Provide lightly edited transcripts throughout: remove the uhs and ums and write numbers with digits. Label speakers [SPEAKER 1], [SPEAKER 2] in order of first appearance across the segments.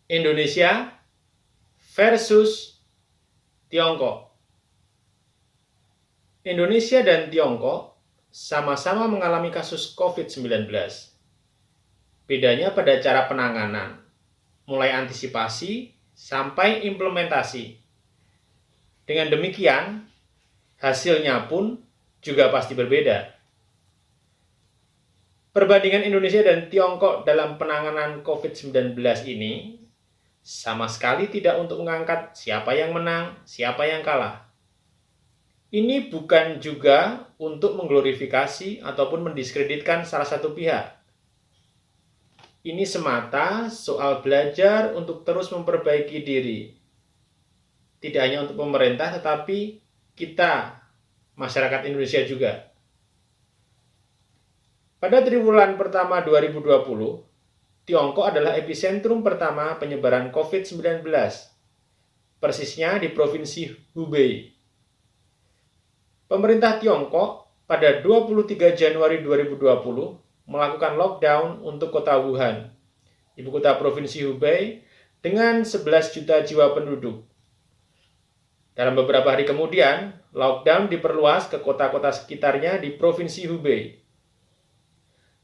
[SPEAKER 1] Indonesia versus Tiongkok. Indonesia dan Tiongkok sama-sama mengalami kasus COVID-19. Bedanya pada cara penanganan, mulai antisipasi sampai implementasi. Dengan demikian, hasilnya pun juga pasti berbeda. Perbandingan Indonesia dan Tiongkok dalam penanganan COVID-19 ini sama sekali tidak untuk mengangkat siapa yang menang, siapa yang kalah. Ini bukan juga untuk mengglorifikasi ataupun mendiskreditkan salah satu pihak. Ini semata soal belajar untuk terus memperbaiki diri. Tidak hanya untuk pemerintah, tetapi kita, masyarakat Indonesia juga. Pada triwulan pertama 2020, Tiongkok adalah epicentrum pertama penyebaran COVID-19, persisnya di Provinsi Hubei. Pemerintah Tiongkok pada 23 Januari 2020 melakukan lockdown untuk kota Wuhan, ibu kota Provinsi Hubei, dengan 11 juta jiwa penduduk. Dalam beberapa hari kemudian, lockdown diperluas ke kota-kota sekitarnya di Provinsi Hubei.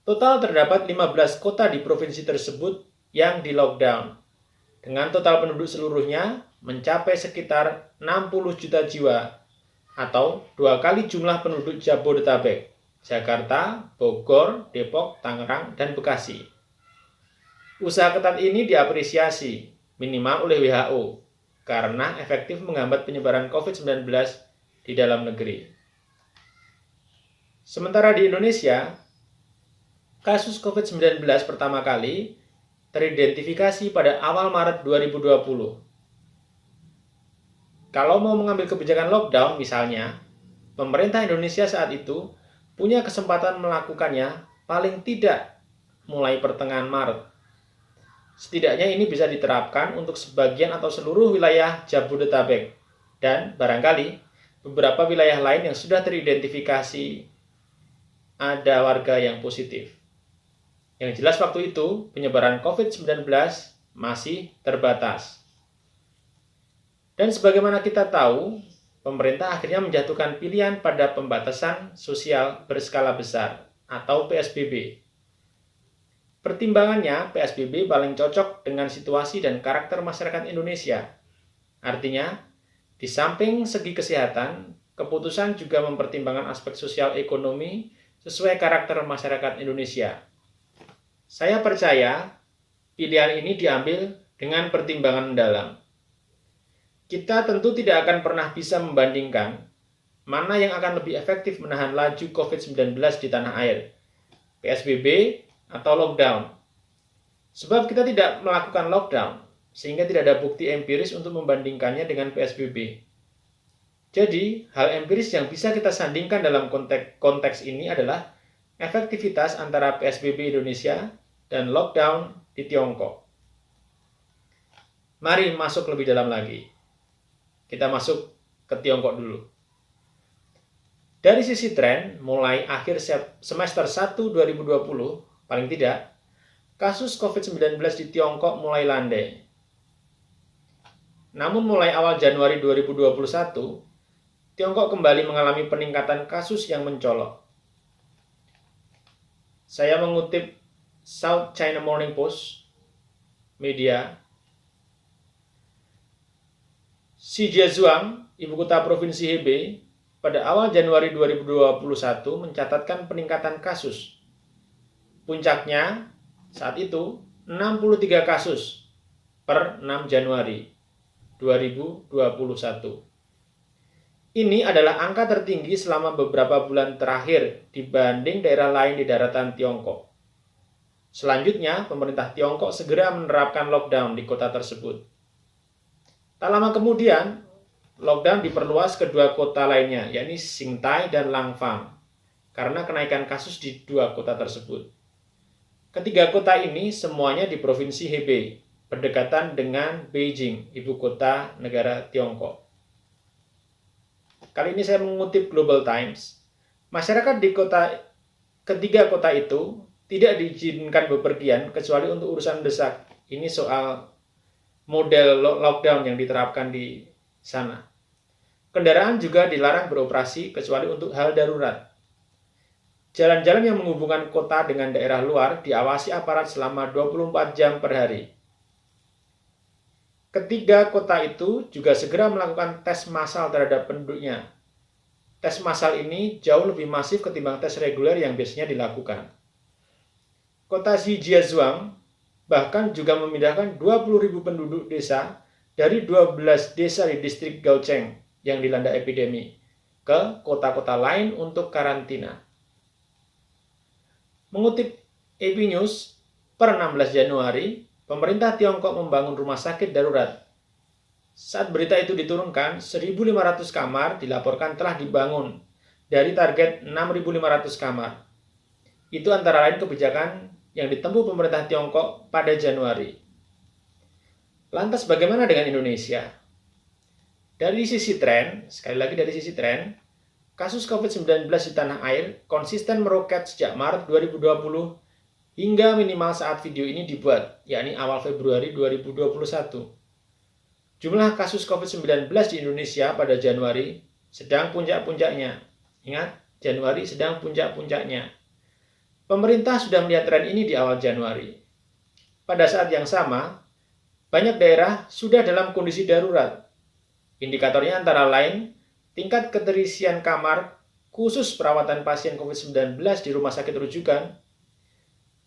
[SPEAKER 1] Total terdapat 15 kota di provinsi tersebut yang di-lockdown, dengan total penduduk seluruhnya mencapai sekitar 60 juta jiwa, atau 2 kali jumlah penduduk Jabodetabek, Jakarta, Bogor, Depok, Tangerang, dan Bekasi. Usaha ketat ini diapresiasi, minimal oleh WHO, karena efektif menghambat penyebaran COVID-19 di dalam negeri. Sementara di Indonesia, kasus COVID-19 pertama kali teridentifikasi pada awal Maret 2020. Kalau mau mengambil kebijakan lockdown misalnya, pemerintah Indonesia saat itu punya kesempatan melakukannya paling tidak mulai pertengahan Maret. Setidaknya ini bisa diterapkan untuk sebagian atau seluruh wilayah Jabodetabek dan barangkali beberapa wilayah lain yang sudah teridentifikasi ada warga yang positif. Yang jelas waktu itu penyebaran COVID-19 masih terbatas. Dan sebagaimana kita tahu, pemerintah akhirnya menjatuhkan pilihan pada pembatasan sosial berskala besar atau PSBB. Pertimbangannya, PSBB paling cocok dengan situasi dan karakter masyarakat Indonesia. Artinya, di samping segi kesehatan, keputusan juga mempertimbangkan aspek sosial ekonomi sesuai karakter masyarakat Indonesia. Saya percaya pilihan ini diambil dengan pertimbangan mendalam. Kita tentu tidak akan pernah bisa membandingkan mana yang akan lebih efektif menahan laju COVID-19 di tanah air, PSBB atau lockdown. Sebab kita tidak melakukan lockdown, sehingga tidak ada bukti empiris untuk membandingkannya dengan PSBB. Jadi, hal empiris yang bisa kita sandingkan dalam konteks ini adalah efektivitas antara PSBB Indonesia dan lockdown di Tiongkok. Mari masuk lebih dalam lagi. Kita masuk ke Tiongkok dulu. Dari sisi tren, mulai akhir semester 1 2020, paling tidak, kasus COVID-19 di Tiongkok mulai landai. Namun mulai awal Januari 2021, Tiongkok kembali mengalami peningkatan kasus yang mencolok. Saya mengutip South China Morning Post, media. Shijiazhuang, ibu kota provinsi Hebei, pada awal Januari 2021 mencatatkan peningkatan kasus. Puncaknya saat itu 63 kasus per 6 Januari 2021. Ini adalah angka tertinggi selama beberapa bulan terakhir dibanding daerah lain di daratan Tiongkok. Selanjutnya, pemerintah Tiongkok segera menerapkan lockdown di kota tersebut. Tak lama kemudian, lockdown diperluas ke dua kota lainnya, yakni Xingtai dan Langfang, karena kenaikan kasus di dua kota tersebut. Ketiga kota ini semuanya di Provinsi Hebei, berdekatan dengan Beijing, ibu kota negara Tiongkok. Kali ini saya mengutip Global Times. Masyarakat di ketiga kota itu tidak diizinkan bepergian kecuali untuk urusan mendesak. Ini soal model lockdown yang diterapkan di sana. Kendaraan juga dilarang beroperasi kecuali untuk hal darurat. Jalan-jalan yang menghubungkan kota dengan daerah luar diawasi aparat selama 24 jam per hari. Ketiga kota itu juga segera melakukan tes massal terhadap penduduknya. Tes massal ini jauh lebih masif ketimbang tes reguler yang biasanya dilakukan. Kota Zhejiazhuang bahkan juga memindahkan 20.000 penduduk desa dari 12 desa di distrik Gaocheng yang dilanda epidemi ke kota-kota lain untuk karantina. Mengutip AP News, per 16 Januari, pemerintah Tiongkok membangun rumah sakit darurat. Saat berita itu diturunkan, 1.500 kamar dilaporkan telah dibangun dari target 6.500 kamar. Itu antara lain kebijakan yang ditempuh pemerintah Tiongkok pada Januari. Lantas bagaimana dengan Indonesia? Dari sisi tren, sekali lagi dari sisi tren, kasus COVID-19 di tanah air konsisten meroket sejak Maret 2020 hingga minimal saat video ini dibuat, yakni awal Februari 2021. Jumlah kasus COVID-19 di Indonesia pada Januari sedang puncak-puncaknya. Ingat, Januari sedang puncak-puncaknya. Pemerintah sudah melihat tren ini di awal Januari. Pada saat yang sama, banyak daerah sudah dalam kondisi darurat. Indikatornya antara lain, tingkat keterisian kamar khusus perawatan pasien COVID-19 di rumah sakit rujukan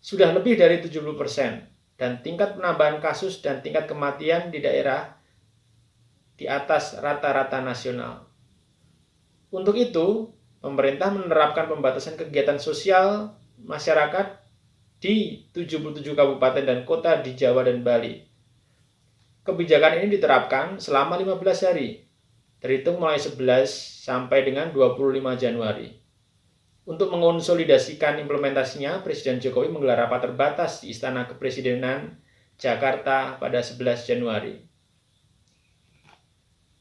[SPEAKER 1] sudah lebih dari 70%, dan tingkat penambahan kasus dan tingkat kematian di daerah di atas rata-rata nasional. Untuk itu, pemerintah menerapkan pembatasan kegiatan sosial masyarakat di 77 kabupaten dan kota di Jawa dan Bali. Kebijakan ini diterapkan selama 15 hari, terhitung mulai 11 sampai dengan 25 Januari. Untuk mengonsolidasikan implementasinya, Presiden Jokowi menggelar rapat terbatas di Istana Kepresidenan Jakarta pada 11 Januari.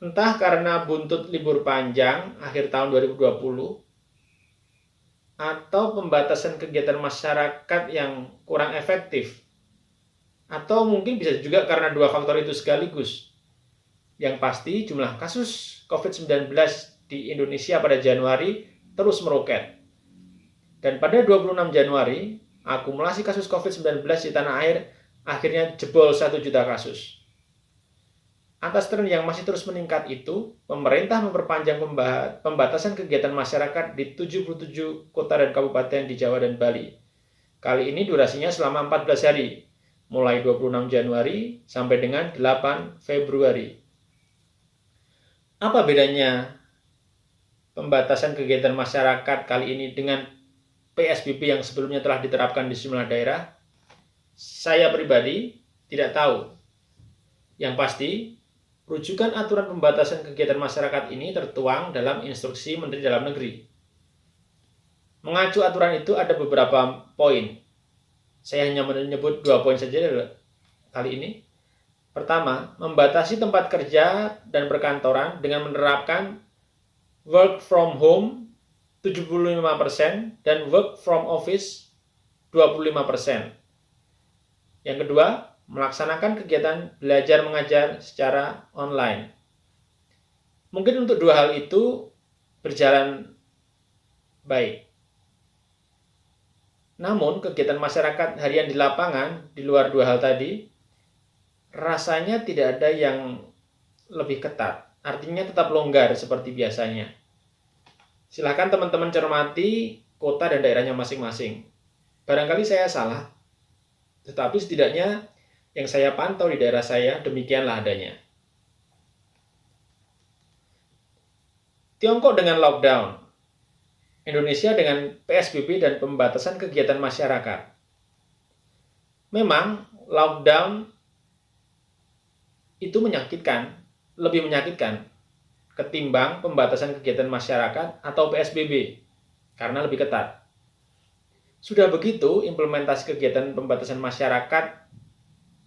[SPEAKER 1] Entah karena buntut libur panjang akhir tahun 2020 atau pembatasan kegiatan masyarakat yang kurang efektif, atau mungkin bisa juga karena dua faktor itu sekaligus. Yang pasti jumlah kasus COVID-19 di Indonesia pada Januari terus meroket. Dan pada 26 Januari, akumulasi kasus COVID-19 di tanah air akhirnya jebol 1 juta kasus. Atas tren yang masih terus meningkat itu, pemerintah memperpanjang pembatasan kegiatan masyarakat di 77 kota dan kabupaten di Jawa dan Bali. Kali ini durasinya selama 14 hari, mulai 26 Januari sampai dengan 8 Februari. Apa bedanya pembatasan kegiatan masyarakat kali ini dengan PSBB yang sebelumnya telah diterapkan di sejumlah daerah? Saya pribadi tidak tahu. Yang pasti, rujukan aturan pembatasan kegiatan masyarakat ini tertuang dalam instruksi Menteri Dalam Negeri. Mengacu aturan itu ada beberapa poin. Saya hanya menyebut 2 poin saja kali ini. Pertama, membatasi tempat kerja dan perkantoran dengan menerapkan work from home 75% dan work from office 25%. Yang kedua, melaksanakan kegiatan belajar mengajar secara online. Mungkin untuk 2 hal itu berjalan baik. Namun, kegiatan masyarakat harian di lapangan, di luar 2 hal tadi, rasanya tidak ada yang lebih ketat. Artinya tetap longgar seperti biasanya. Silakan teman-teman cermati kota dan daerahnya masing-masing. Barangkali saya salah, tetapi setidaknya yang saya pantau di daerah saya demikianlah adanya. Tiongkok dengan lockdown, Indonesia dengan PSBB dan pembatasan kegiatan masyarakat. Memang lockdown itu lebih menyakitkan ketimbang pembatasan kegiatan masyarakat atau PSBB karena lebih ketat. Sudah begitu, implementasi kegiatan pembatasan masyarakat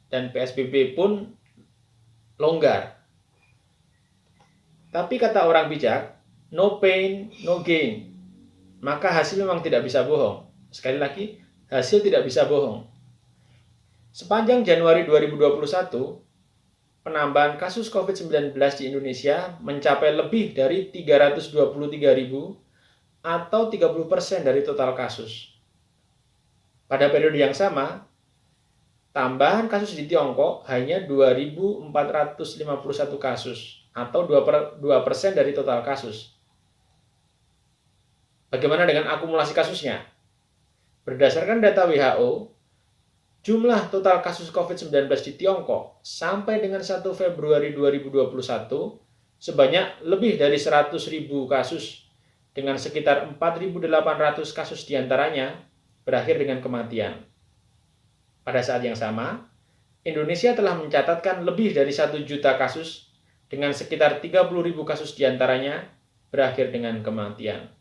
[SPEAKER 1] dan PSBB pun longgar. Tapi kata orang bijak, no pain, no gain. Maka hasil memang tidak bisa bohong. Sekali lagi, hasil tidak bisa bohong. Sepanjang Januari 2021, penambahan kasus COVID-19 di Indonesia mencapai lebih dari 323.000 atau 30% dari total kasus. Pada periode yang sama, tambahan kasus di Tiongkok hanya 2.451 kasus atau 2% dari total kasus. Bagaimana dengan akumulasi kasusnya? Berdasarkan data WHO, jumlah total kasus COVID-19 di Tiongkok sampai dengan 1 Februari 2021 sebanyak lebih dari 100.000 kasus dengan sekitar 4.800 kasus diantaranya berakhir dengan kematian. Pada saat yang sama, Indonesia telah mencatatkan lebih dari 1 juta kasus dengan sekitar 30.000 kasus diantaranya berakhir dengan kematian.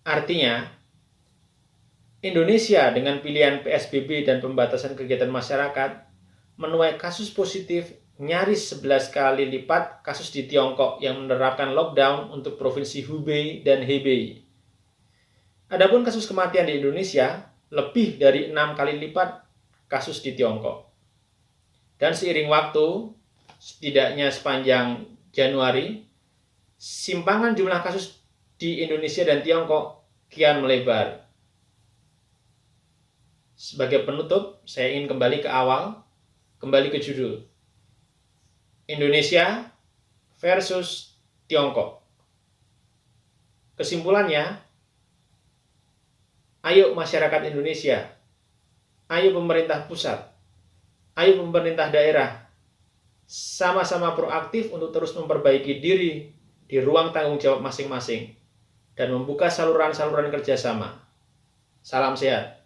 [SPEAKER 1] Artinya, Indonesia dengan pilihan PSBB dan pembatasan kegiatan masyarakat menuai kasus positif nyaris 11 kali lipat kasus di Tiongkok yang menerapkan lockdown untuk provinsi Hubei dan Hebei. Adapun kasus kematian di Indonesia lebih dari 6 kali lipat kasus di Tiongkok. Dan seiring waktu, setidaknya sepanjang Januari, simpangan jumlah kasus di Indonesia dan Tiongkok kian melebar. Sebagai penutup, saya ingin kembali ke judul. Indonesia versus Tiongkok. Kesimpulannya, ayo masyarakat Indonesia, ayo pemerintah pusat, ayo pemerintah daerah, sama-sama proaktif untuk terus memperbaiki diri di ruang tanggung jawab masing-masing dan membuka saluran-saluran kerjasama. Salam sehat.